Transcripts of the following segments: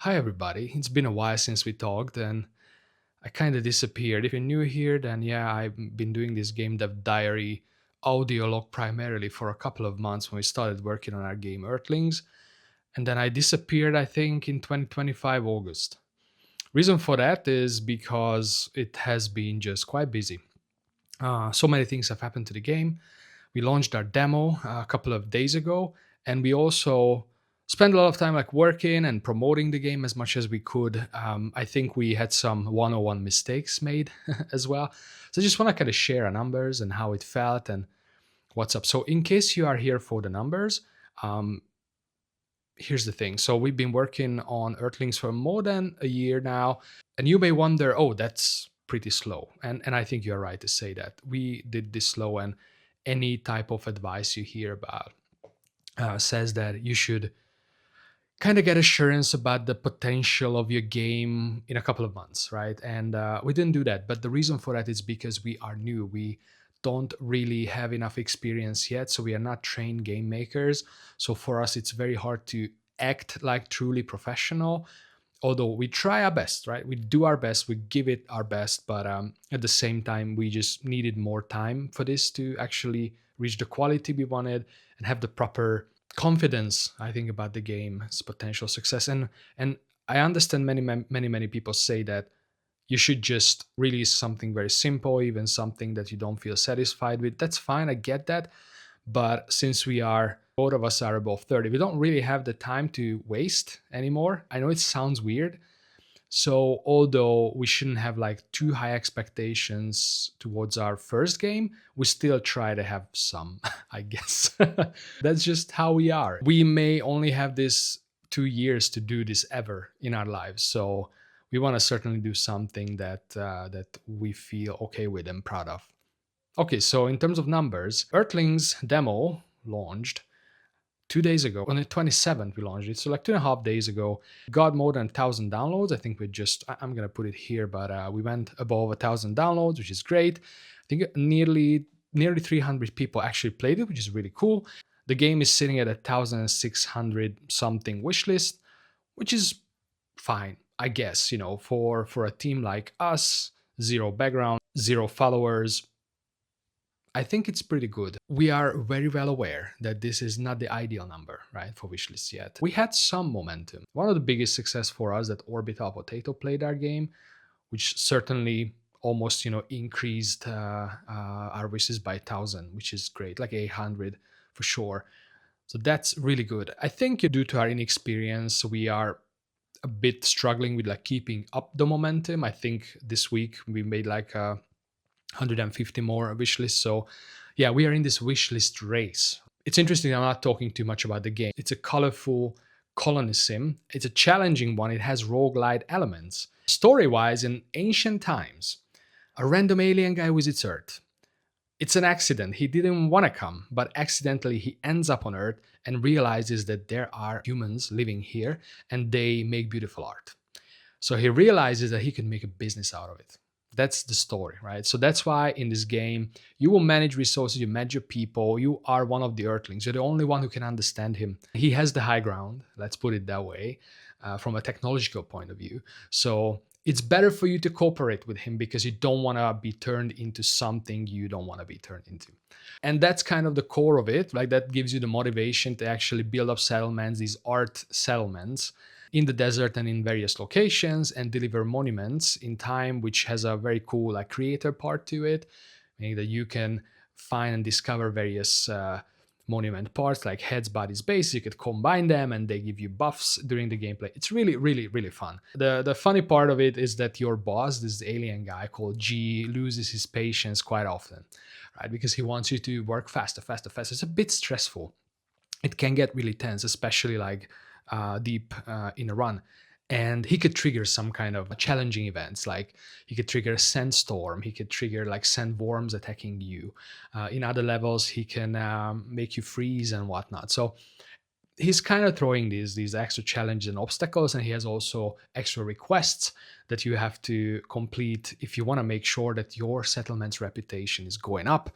Hi, everybody. It's been a while since we talked, and I kind of disappeared. If you're new here, then yeah, I've been doing this Game Dev Diary audio log primarily for a couple of months when we started working on our game Earthlings. And then I disappeared, I think, in 2025 August. Reason for that is because it has been just quite busy. So many things have happened to the game. We launched our demo a couple of days ago, and we also spent a lot of time like working and promoting the game as much as we could. I think we had some 101 mistakes made as well. So I just want to kind of share our numbers and how it felt and what's up. So in case you are here for the numbers, um, here's the thing. So we've been working on Earthlings for more than a year now, and you may wonder, oh, that's pretty slow. And I think you're right to say that. We did this slow, and any type of advice you hear about says that you should kind of get assurance about the potential of your game in a couple of months, right? And we didn't do that. But the reason for that is because we are new. We don't really have enough experience yet. So we are not trained game makers. So for us, it's very hard to act like truly professional. Although we try our best, right? We do our best, we give it our best. But at the same time, we just needed more time for this to actually reach the quality we wanted and have the proper confidence, I think, about the game's potential success. And I understand many people say that you should just release something very simple, even something that you don't feel satisfied with. That's fine, I get that. But since we are both of us are above 30, we don't really have the time to waste anymore. I know it sounds weird. So although we shouldn't have like too high expectations towards our first game, we still try to have some, I guess. That's just how we are. We may only have this 2 years to do this ever in our lives. So we want to certainly do something that we feel okay with and proud of. Okay, so in terms of numbers, Earthlings demo launched 2 days ago. On the 27th, we launched it. So, like 2.5 days ago, got more than 1,000 downloads. I think we just, I'm going to put it here, but we went above 1,000 downloads, which is great. I think nearly 300 people actually played it, which is really cool. The game is sitting at 1,600 something wishlist, which is fine, I guess, for a team like us, zero background, zero followers. I think it's pretty good. We are very well aware that this is not the ideal number, right, for wishlists yet. We had some momentum. One of the biggest success for us that Orbital Potato played our game, which certainly almost increased our wishes by 1,000, which is great, like 800 for sure. So that's really good. I think due to our inexperience, we are a bit struggling with like keeping up the momentum. I think this week we made like 150 more wish lists. So yeah, we are in this wish list race. It's interesting. I'm not talking too much about the game. It's a colorful colony sim. It's a challenging one. It has roguelite elements. Story-wise, in ancient times, a random alien guy visits Earth. It's an accident. He didn't want to come, but accidentally he ends up on Earth and realizes that there are humans living here and they make beautiful art. So he realizes that he can make a business out of it. That's the story, right? So that's why in this game, you will manage resources, you manage your people, you are one of the Earthlings. You're the only one who can understand him. He has the high ground, let's put it that way, from a technological point of view. So it's better for you to cooperate with him because you don't want to be turned into something you don't want to be turned into. And that's kind of the core of it. Like that gives you the motivation to actually build up settlements, these art settlements in the desert and in various locations and deliver monuments in time, which has a very cool like creator part to it, meaning that you can find and discover various monument parts like heads, bodies, base. You could combine them and they give you buffs during the gameplay. It's really fun. The funny part of it is that your boss, this alien guy called G, loses his patience quite often, right? Because he wants you to work faster. It's a bit stressful. It can get really tense, especially like deep in a run. And he could trigger some kind of challenging events, like he could trigger a sandstorm, he could trigger like sandworms attacking you. In other levels, he can make you freeze and whatnot. So he's kind of throwing these extra challenges and obstacles, and he has also extra requests that you have to complete if you want to make sure that your settlement's reputation is going up,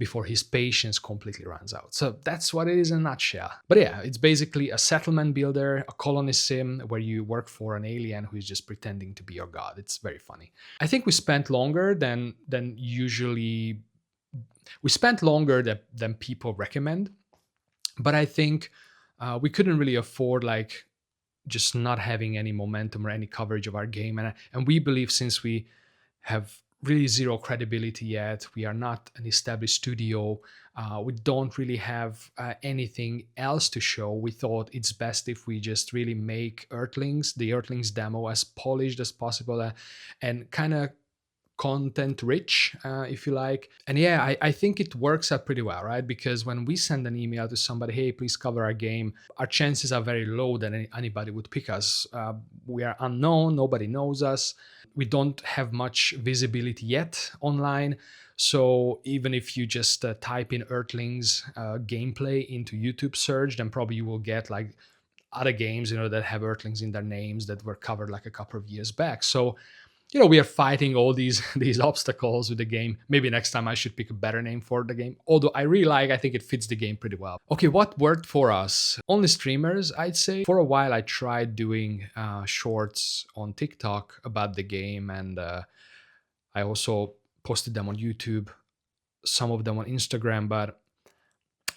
before his patience completely runs out. So that's what it is in a nutshell. But yeah, it's basically a settlement builder, a colony sim where you work for an alien who is just pretending to be your god. It's very funny. I think we spent longer than usually. We spent longer than people recommend, but I think we couldn't really afford like just not having any momentum or any coverage of our game. And we believe, since we have really zero credibility yet, we are not an established studio, we don't really have anything else to show, we thought it's best if we just really make the Earthlings demo as polished as possible, and kind of content rich, if you like. And yeah, I think it works out pretty well, right? Because when we send an email to somebody, hey, please cover our game, our chances are very low that anybody would pick us. We are unknown, nobody knows us, we don't have much visibility yet online. So even if you just type in Earthlings gameplay into YouTube search, then probably you will get like other games, that have Earthlings in their names that were covered like a couple of years back. So we are fighting all these obstacles with the game. Maybe next time I should pick a better name for the game. Although I think it fits the game pretty well. Okay, what worked for us? Only streamers, I'd say. For a while, I tried doing shorts on TikTok about the game, and I also posted them on YouTube, some of them on Instagram, but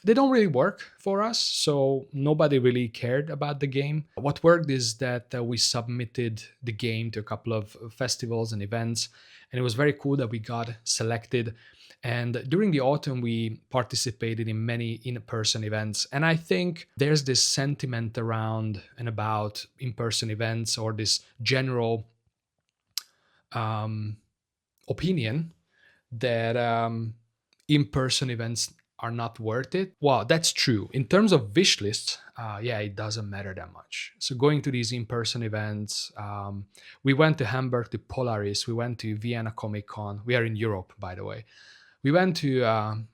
they don't really work for us, so nobody really cared about the game. What worked is that we submitted the game to a couple of festivals and events, and it was very cool that we got selected. And during the autumn, we participated in many in-person events. And I think there's this sentiment around and about in-person events, or this general opinion that in-person events are not worth it. Well, that's true. In terms of wish lists, yeah, it doesn't matter that much. So going to these in-person events, we went to Hamburg to Polaris, we went to Vienna Comic Con. We are in Europe, by the way. We went to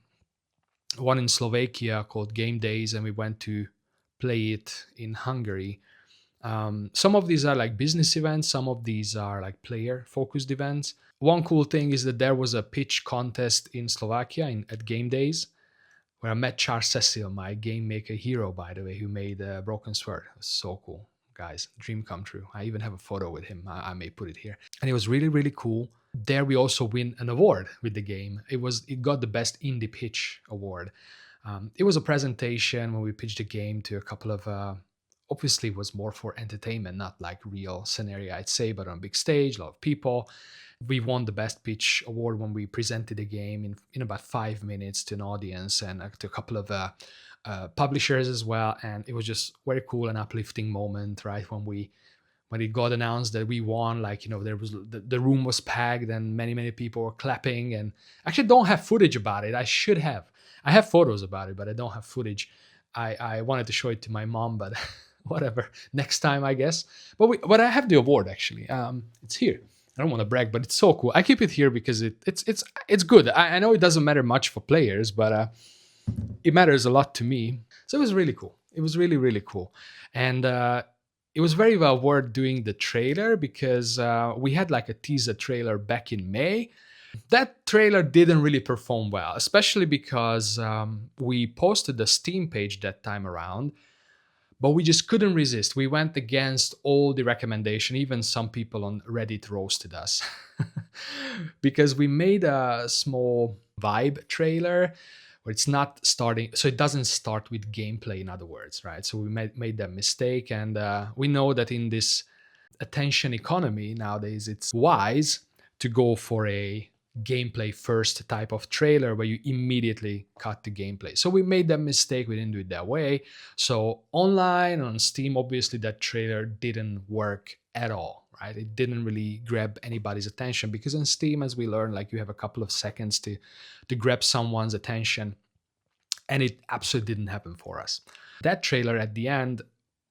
one in Slovakia called Game Days, and we went to play it in Hungary. Some of these are like business events, some of these are like player-focused events. One cool thing is that there was a pitch contest in Slovakia at Game Days, where I met Charles Cecil, my game maker hero, by the way, who made Broken Sword. It was so cool, guys. Dream come true. I even have a photo with him. I may put it here. And it was really, really cool. There we also win an award with the game. It got the Best Indie Pitch award. It was a presentation when we pitched the game to a couple of... obviously, it was more for entertainment, not like real scenario, I'd say, but on a big stage, a lot of people. We won the Best Pitch award when we presented the game in about 5 minutes to an audience and to a couple of publishers as well. And it was just very cool and uplifting moment, right? When it got announced that we won, there was the room was packed and many people were clapping. And I actually don't have footage about it. I should have. I have photos about it, but I don't have footage. I wanted to show it to my mom, but whatever. Next time, I guess. But I have the award actually. It's here. I don't want to brag, but it's so cool. I keep it here because it's good. I know it doesn't matter much for players, but it matters a lot to me. So it was really cool. It was really, really cool. And it was very well worth doing the trailer, because we had like a teaser trailer back in May. That trailer didn't really perform well, especially because we posted the Steam page that time around, but we just couldn't resist. We went against all the recommendation. Even some people on Reddit roasted us because we made a small vibe trailer where it's not starting, so it doesn't start with gameplay, in other words, right? So we made that mistake, and we know that in this attention economy nowadays, it's wise to go for a gameplay first type of trailer where you immediately cut the gameplay. So we made that mistake. We didn't do it that way. So online on Steam, obviously that trailer didn't work at all, right? It didn't really grab anybody's attention, because on Steam, as we learned, like you have a couple of seconds to grab someone's attention, and it absolutely didn't happen for us. That trailer at the end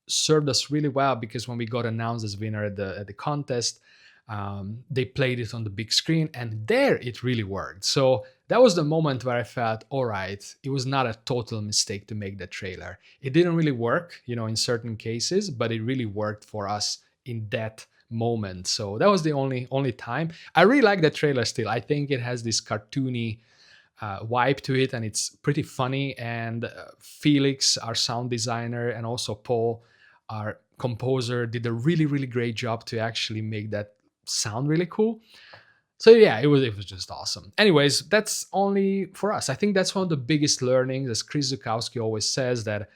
served us really well, because when we got announced as winner at the contest, they played it on the big screen, and there it really worked. So that was the moment where I felt, all right, it was not a total mistake to make that trailer. It didn't really work, in certain cases, but it really worked for us in that moment. So that was the only time. I really like that trailer still. I think it has this cartoony vibe to it, and it's pretty funny. And Felix, our sound designer, and also Paul, our composer, did a really really great job to actually make that sound really cool. So yeah, it was just awesome. Anyways, that's only for us. I think that's one of the biggest learnings, as Chris Zukowski always says, that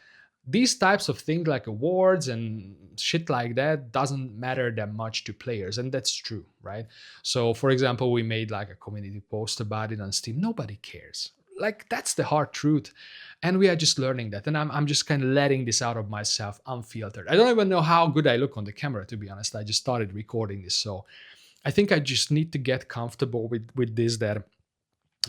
these types of things like awards and shit like that doesn't matter that much to players, and that's true, right? So for example, we made like a community post about it on Steam. Nobody cares. Like, that's the hard truth, and we are just learning that. And I'm just kind of letting this out of myself unfiltered. I don't even know how good I look on the camera, to be honest. I just started recording this, so I think I just need to get comfortable with this, that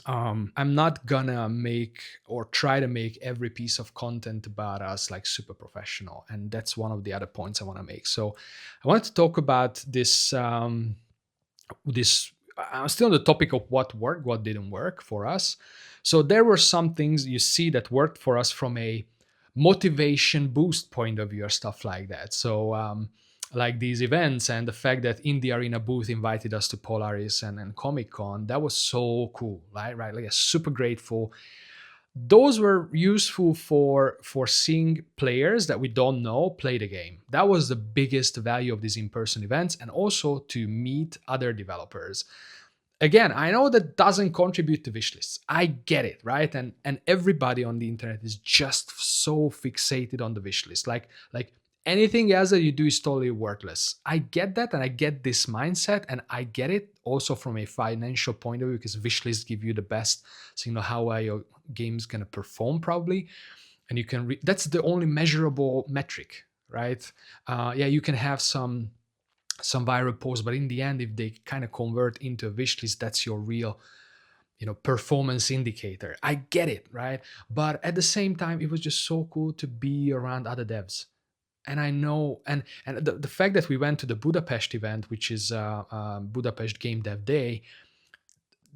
I'm not gonna make or try to make every piece of content about us like super professional, and that's one of the other points I want to make. So I wanted to talk about this. This I'm still on the topic of what worked, what didn't work for us. So there were some things you see that worked for us from a motivation boost point of view or stuff like that. So like these events and the fact that Indie Arena booth invited us to Polaris and Comic Con, that was so cool, right? Like, super grateful. Those were useful for seeing players that we don't know play the game. That was the biggest value of these in-person events, and also to meet other developers. Again, I know that doesn't contribute to wish lists. I get it, right? And everybody on the internet is just so fixated on the wish list. Like anything else that you do is totally worthless. I get that, and I get this mindset, and I get it also from a financial point of view, because wish lists give you the best, so you know how well your game's gonna perform probably, and you can that's the only measurable metric, right? Yeah, you can have some viral posts, but in the end, if they kind of convert into a wish list, that's your real, performance indicator. I get it, right? But at the same time, it was just so cool to be around other devs. And I know, and the fact that we went to the Budapest event, which is Budapest Game Dev Day,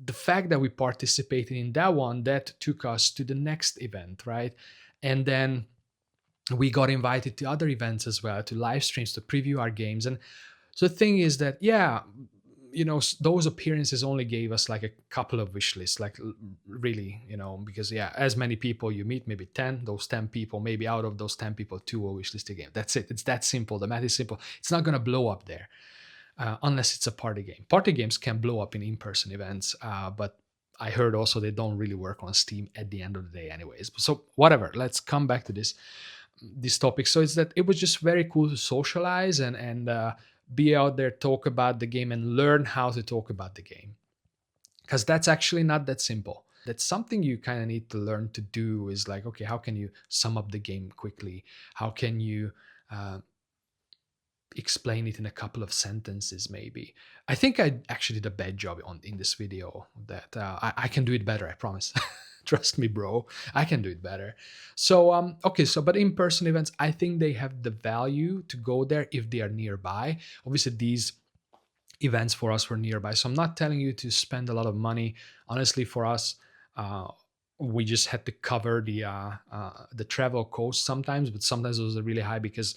the fact that we participated in that one, that took us to the next event, right? And then we got invited to other events as well, to live streams to preview our games. And so the thing is that, yeah, those appearances only gave us like a couple of wish lists, like really, because yeah, as many people you meet, maybe 10, those 10 people, maybe out of those 10 people, two will wish list a game. That's it. It's that simple. The math is simple. It's not going to blow up there, unless it's a party game. Party games can blow up in in-person events, but I heard also they don't really work on Steam at the end of the day anyways. So whatever, let's come back to this topic. So it's that it was just very cool to socialize and be out there, talk about the game, and learn how to talk about the game, because that's actually not that simple. That's something you kind of need to learn to do, is like, okay, how can you sum up the game quickly? How can you explain it in a couple of sentences maybe? I think I actually did a bad job in this video. That I can do it better, I promise. Trust me, bro, I can do it better. So okay, so but in-person events, I think they have the value to go there if they are nearby. Obviously these events for us were nearby, so I'm not telling you to spend a lot of money. Honestly, for us, we just had to cover the travel cost sometimes, but sometimes it was really high because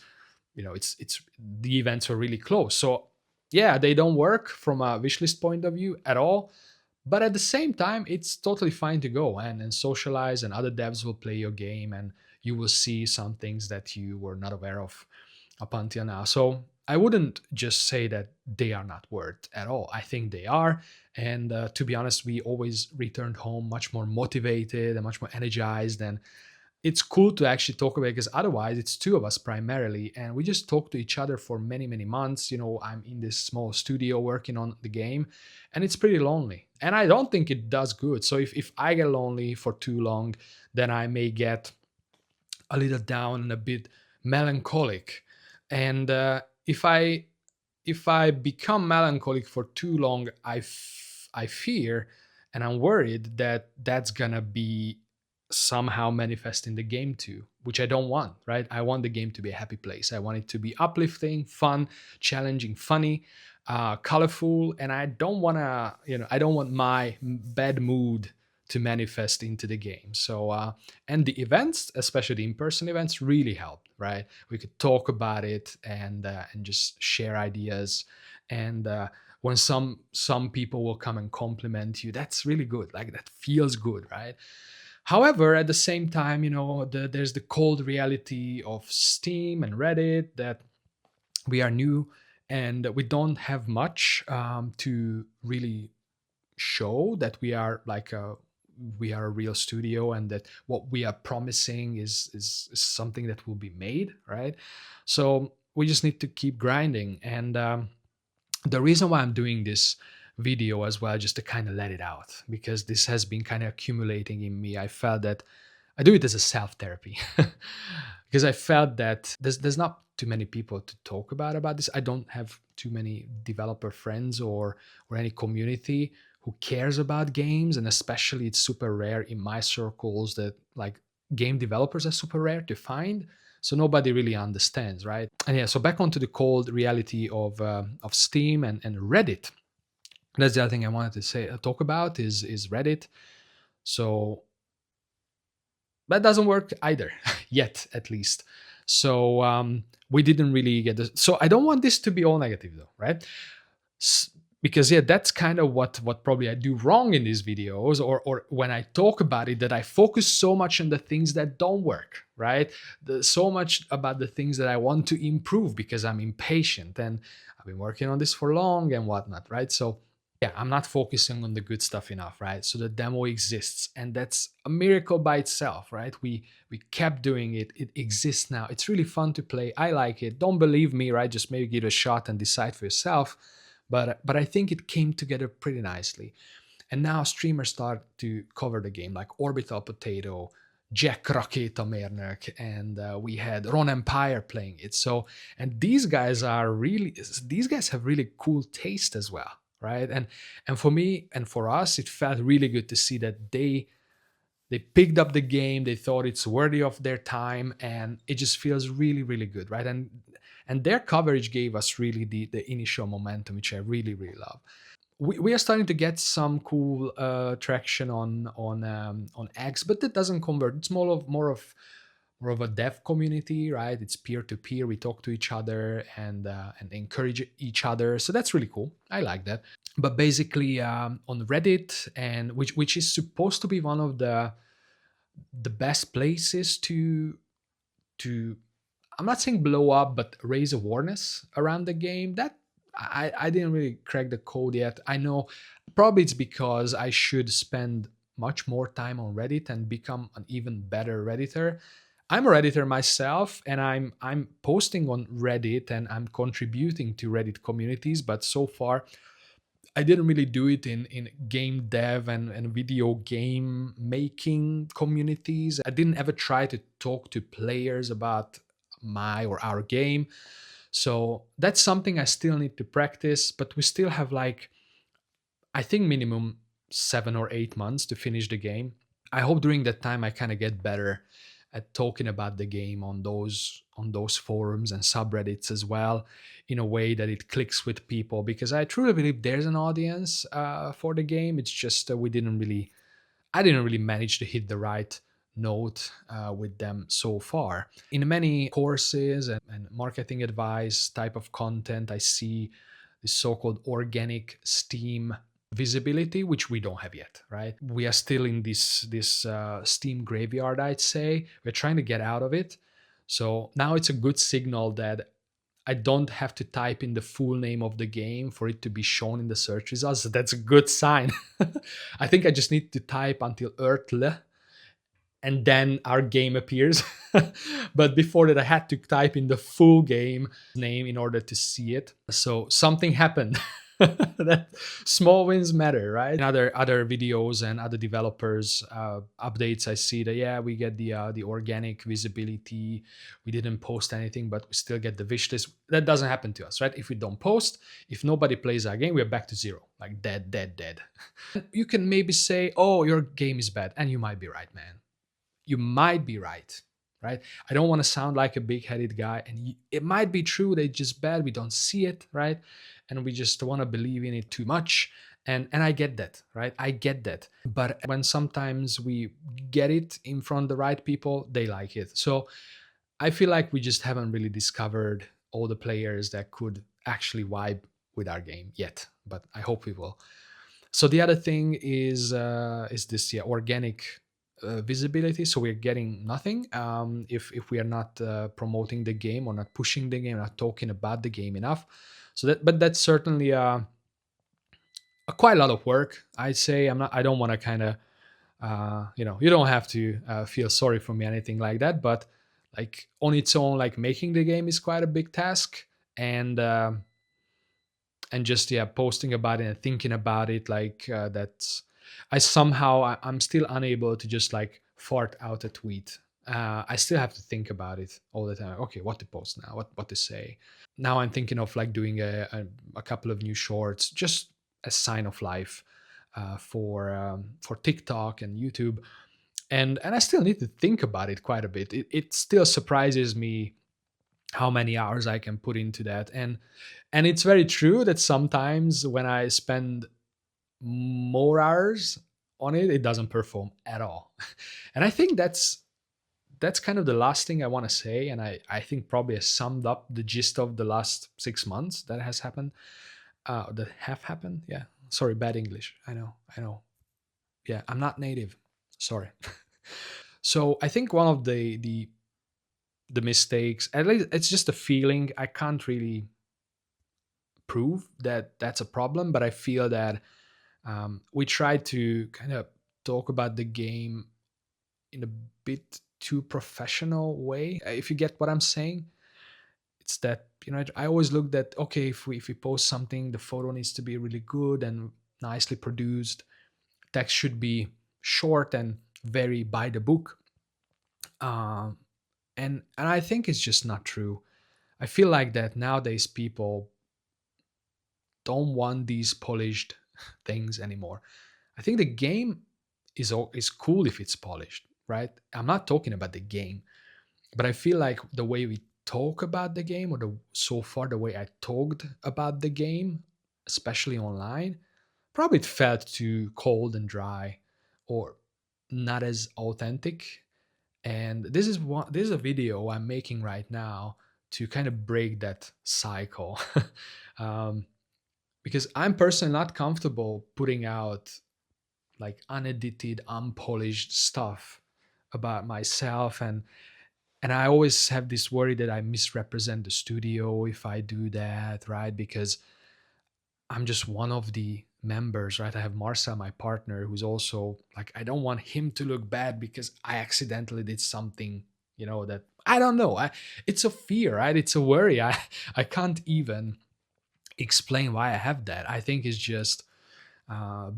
it's the events are really close. So yeah, they don't work from a wishlist point of view at all, but at the same time, it's totally fine to go and socialize, and other devs will play your game, and you will see some things that you were not aware of up until now. So I wouldn't just say that they are not worth at all. I think they are. And to be honest, we always returned home much more motivated and much more energized, and it's cool to actually talk about it, because otherwise it's two of us primarily, and we just talk to each other for many many months. I'm in this small studio working on the game, and it's pretty lonely, and I don't think it does good. So if I get lonely for too long, then I may get a little down and a bit melancholic. And if I become melancholic for too long, I fear and I'm worried that that's gonna be somehow manifest in the game too, which I don't want, right? I want the game to be a happy place. I want it to be uplifting, fun, challenging, funny, colorful, and I don't want to, I don't want my bad mood to manifest into the game. So, and the events, especially the in-person events, really helped, right? We could talk about it and just share ideas, and when some people will come and compliment you, that's really good. Like that feels good, right? However, at the same time, there's the cold reality of Steam and Reddit, that we are new and we don't have much to really show that we are a real studio, and that what we are promising is something that will be made, right? So we just need to keep grinding. And the reason why I'm doing this video as well, just to kind of let it out, because this has been kind of accumulating in me. I felt that I do it as a self therapy because I felt that there's not too many people to talk about this. I don't have too many developer friends or any community who cares about games, and especially it's super rare in my circles that like game developers are super rare to find. So nobody really understands, right? And yeah, so back onto the cold reality of Steam and Reddit. That's the other thing I wanted to say talk about is Reddit. So that doesn't work either yet, at least. So we didn't really get this. So I don't want this to be all negative though, right? Because yeah, that's kind of what probably I do wrong in these videos, or when I talk about it, that I focus so much on the things that don't work, right? So much about the things that I want to improve because I'm impatient and I've been working on this for long and whatnot, right? So yeah, I'm not focusing on the good stuff enough, right? So the demo exists, and that's a miracle by itself, right? We kept doing it. It exists now. It's really fun to play. I like it. Don't believe me, right? Just maybe give it a shot and decide for yourself. But I think it came together pretty nicely. And now streamers start to cover the game, like Orbital Potato, Jack Raketamérnök, and we had Ron Empire playing it. So, and these guys have really cool taste as well, right? And for me and for us, it felt really good to see that they picked up the game, they thought it's worthy of their time, and it just feels really really good, right? And their coverage gave us really the initial momentum, which I really really love. We are starting to get some cool traction on X, but that doesn't convert. It's more of a dev community, right? It's peer to peer. We talk to each other and encourage each other, so that's really cool. I like that. But basically, on Reddit, and which is supposed to be one of the best places to I'm not saying blow up, but raise awareness around the game. That I didn't really crack the code yet. I know probably it's because I should spend much more time on Reddit and become an even better Redditor. I'm a Redditor myself, and I'm posting on Reddit and I'm contributing to Reddit communities, but so far I didn't really do it in game dev and video game making communities. I didn't ever try to talk to players about my or our game. So that's something I still need to practice, but we still have like, I think minimum 7 or 8 months to finish the game. I hope during that time I kind of get better at talking about the game on those forums and subreddits as well, in a way that it clicks with people, because I truly believe there's an audience for the game. It's just I didn't really manage to hit the right note with them so far. In many courses and marketing advice type of content, I see this so-called organic Steam visibility, which we don't have yet, right? We are still in this Steam graveyard, I'd say. We're trying to get out of it. So now it's a good signal that I don't have to type in the full name of the game for it to be shown in the search results. So that's a good sign. I think I just need to type until Ertle, and then our game appears. But before that, I had to type in the full game name in order to see it. So something happened. That small wins matter, right? In other videos and other developers updates, I see that yeah, we get the organic visibility. We didn't post anything, but we still get the wish list. That doesn't happen to us, right? If we don't post, if nobody plays our game, we're back to zero, like dead, dead, dead. You can maybe say, oh, your game is bad, and you might be right, man. You might be right? I don't want to sound like a big-headed guy, and it might be true that it's just bad. We don't see it, right? And we just want to believe in it too much. And I get that, right? I get that. But when sometimes we get it in front of the right people, they like it. So I feel like we just haven't really discovered all the players that could actually vibe with our game yet, but I hope we will. So the other thing is this, yeah, organic visibility. So we're getting nothing if we are not promoting the game or not pushing the game, not talking about the game enough. So that, but that's certainly quite a lot of work. I'd say I'm not. I don't want to kind of you don't have to feel sorry for me, anything like that. But like on its own, like making the game is quite a big task, and just yeah, posting about it and thinking about it, like that's I'm still unable to just like fart out a tweet. I still have to think about it all the time. Okay, what to post now? What to say? Now I'm thinking of like doing a couple of new shorts, just a sign of life for TikTok and YouTube, and I still need to think about it quite a bit. It still surprises me how many hours I can put into that, and it's very true that sometimes when I spend more hours on it, it doesn't perform at all, and I think that's kind of the last thing I want to say, and I think probably has summed up the gist of the last 6 months that has happened, that have happened. Yeah, sorry, bad English. I know. Yeah, I'm not native. Sorry. So I think one of the mistakes, at least it's just a feeling. I can't really prove that that's a problem, but I feel that we try to kind of talk about the game in a bit too professional way. If you get what I'm saying, it's that I always look that, okay, if we post something, the photo needs to be really good and nicely produced. Text should be short and very by the book. Um, and I think it's just not true. I feel like that nowadays people don't want these polished things anymore. I think the game is cool if it's polished, right? I'm not talking about the game, but I feel like the way we talk about the game, or so far the way I talked about the game, especially online, probably it felt too cold and dry, or not as authentic. And this is a video I'm making right now to kind of break that cycle. um, because I'm personally not comfortable putting out like unedited, unpolished stuff about myself, and I always have this worry that I misrepresent the studio if I do that, right? Because I'm just one of the members, right? I have Marcel, my partner, who's also like, I don't want him to look bad because I accidentally did something, that I don't know. It's a fear, right? It's a worry. I can't even explain why I have that. I think it's just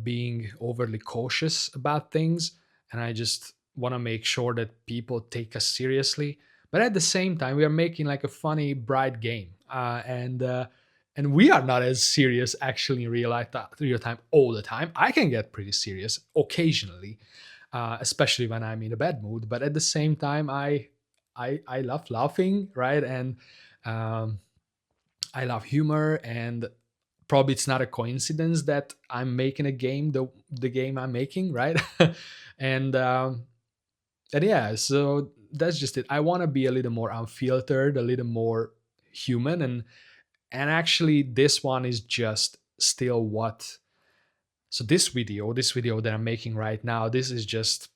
being overly cautious about things, and I just want to make sure that people take us seriously. But at the same time, we are making like a funny, bright game, and we are not as serious actually in real time all the time. I can get pretty serious occasionally, especially when I'm in a bad mood. But at the same time, I love laughing, right? And um, I love humor, and probably it's not a coincidence that I'm making a game, the game I'm making, right? and and yeah, so that's just it. I want to be a little more unfiltered, a little more human, and actually this one is just still what. So this video that I'm making right now, this is just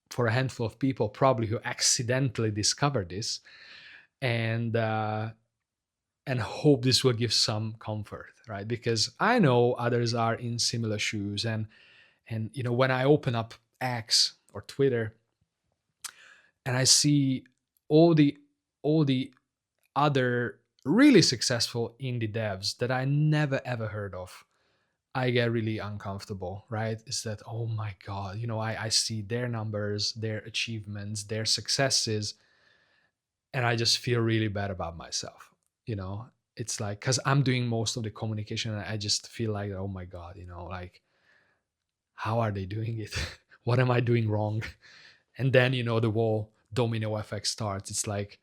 for a handful of people probably who accidentally discovered this, and and hope this will give some comfort, right? Because I know others are in similar shoes, and when I open up X or Twitter and I see all the all the other really successful indie devs that I never ever heard of, I get really uncomfortable, right? Is that, oh my god, I see their numbers, their achievements, their successes, and I just feel really bad about myself. You know, it's like, because I'm doing most of the communication, and I just feel like, oh my god, like, how are they doing it? What am I doing wrong? And then the whole domino effect starts. It's like,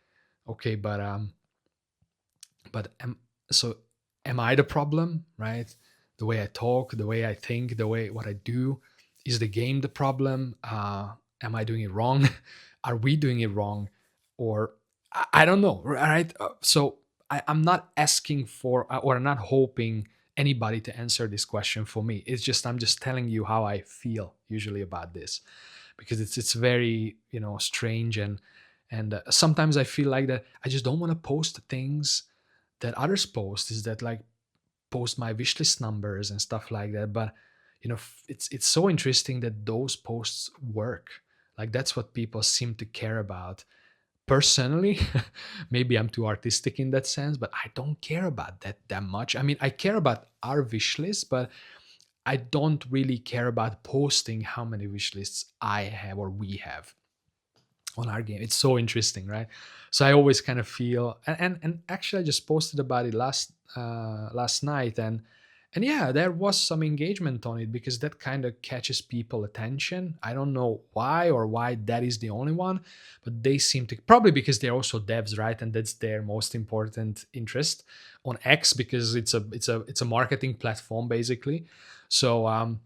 okay, but am I the problem, right? The way I talk, the way I think, the way what I do, is the game the problem? Am I doing it wrong? Are we doing it wrong? Or I don't know, right? So I'm not asking for or I'm not hoping anybody to answer this question for me. It's just I'm just telling you how I feel usually about this, because it's very, strange. And sometimes I feel like that I just don't want to post things that others post, is that like post my wish list numbers and stuff like that. But it's so interesting that those posts work. Like that's what people seem to care about. Personally, maybe I'm too artistic in that sense, but I don't care about that much. I mean, I care about our wish list, but I don't really care about posting how many wish lists I have or we have on our game. It's so interesting, right? So I always kind of feel, and actually I just posted about it last night, and yeah, there was some engagement on it because that kind of catches people attention. I don't know why, or why that is the only one, but they seem to, probably because they're also devs, right? And that's their most important interest on X, because it's a marketing platform basically. So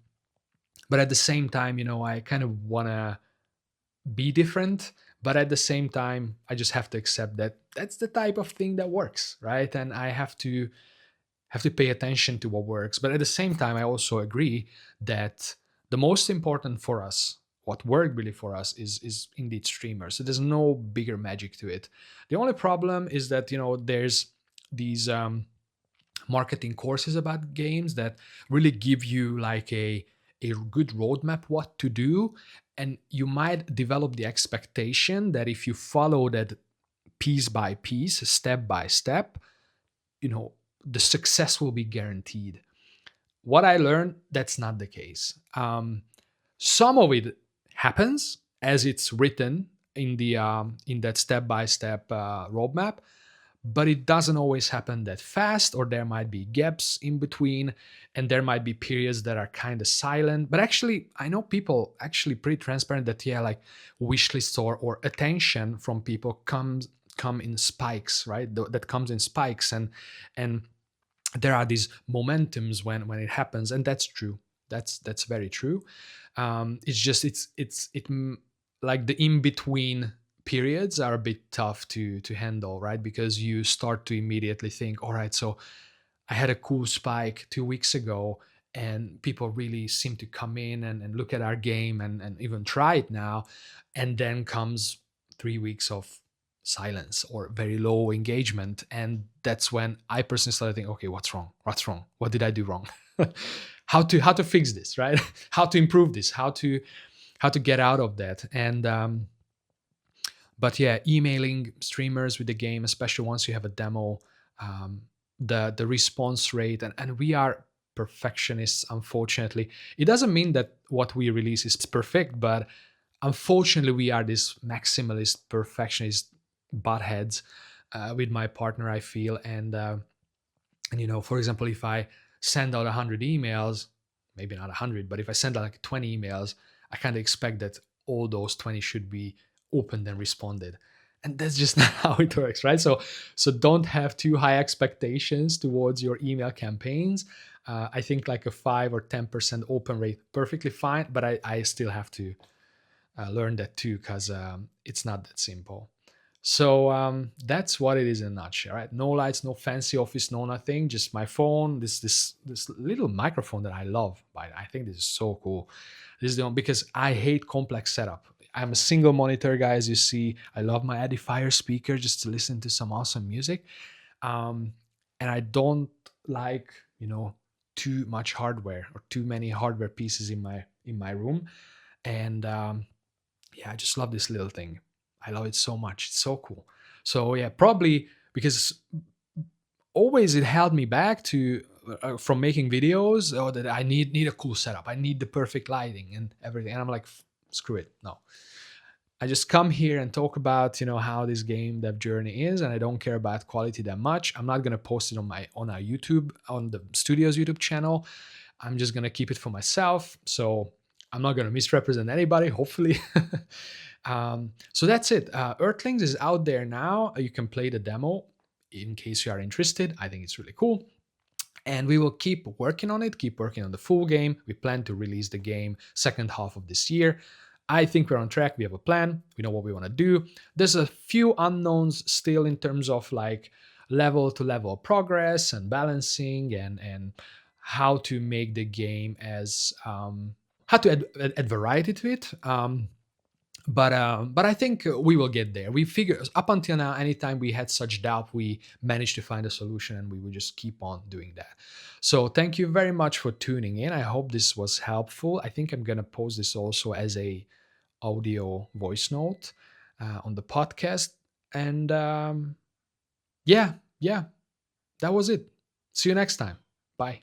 but at the same time, I kind of want to be different, but at the same time I just have to accept that that's the type of thing that works, right? And I have to pay attention to what works. But at the same time, I also agree that the most important for us, what worked really for us, is indeed streamers. So there's no bigger magic to it. The only problem is that there's these marketing courses about games that really give you like a good roadmap what to do, and you might develop the expectation that if you follow that piece by piece, step by step, you know the success will be guaranteed. What I learned, that's not the case. Some of it happens as it's written in that step by step roadmap, but it doesn't always happen that fast, or there might be gaps in between, and there might be periods that are kind of silent. But actually, I know people actually pretty transparent that, yeah, like wish lists or attention from people come in spikes, right? That comes in spikes, and there are these momentums when it happens, and that's true. That's very true. It's just like the in between periods are a bit tough to handle, right? Because you start to immediately think, all right, so I had a cool spike 2 weeks ago, and people really seem to come in and look at our game and even try it now. And then comes 3 weeks of silence or very low engagement. And that's when I personally started thinking, okay, what's wrong? What's wrong? What did I do wrong? How to fix this, right? How to improve this? How to get out of that? And but yeah, emailing streamers with the game, especially once you have a demo, um, the response rate, and we are perfectionists, unfortunately. It doesn't mean that what we release is perfect, but unfortunately we are this maximalist perfectionist buttheads with my partner, I feel. And for example, if I send out 100 emails, maybe not 100, but if I send out like 20 emails, I kind of expect that all those 20 should be opened and responded. And that's just not how it works, right? So don't have too high expectations towards your email campaigns. I think like a 5 or 10% open rate, perfectly fine, but I still have to learn that too, because it's not that simple. So that's what it is in a nutshell, right? No lights, no fancy office, no nothing. Just my phone. This little microphone that I love. But I think this is so cool. This is the one, because I hate complex setup. I'm a single monitor guy, as you see. I love my Edifier speaker just to listen to some awesome music, and I don't like too much hardware or too many hardware pieces in my room. And yeah, I just love this little thing. I love it so much. It's so cool. So yeah, probably because always it held me back to from making videos, or that I need a cool setup. I need the perfect lighting and everything. And I'm like, screw it. No. I just come here and talk about how this game dev journey is, and I don't care about quality that much. I'm not gonna post it on our YouTube, on the studio's YouTube channel. I'm just gonna keep it for myself. So I'm not gonna misrepresent anybody, hopefully. So that's it. Earthlings is out there now. You can play the demo in case you are interested. I think it's really cool. And we will keep working on it, keep working on the full game. We plan to release the game second half of this year. I think we're on track. We have a plan. We know what we want to do. There's a few unknowns still in terms of like level to level progress and balancing, and how to make the game as how to add variety to it. But I think we will get there. We figure up until now, anytime we had such doubt, we managed to find a solution, and we will just keep on doing that. So thank you very much for tuning in. I hope this was helpful. I think I'm gonna post this also as a audio voice note on the podcast. And yeah, that was it. See you next time. Bye.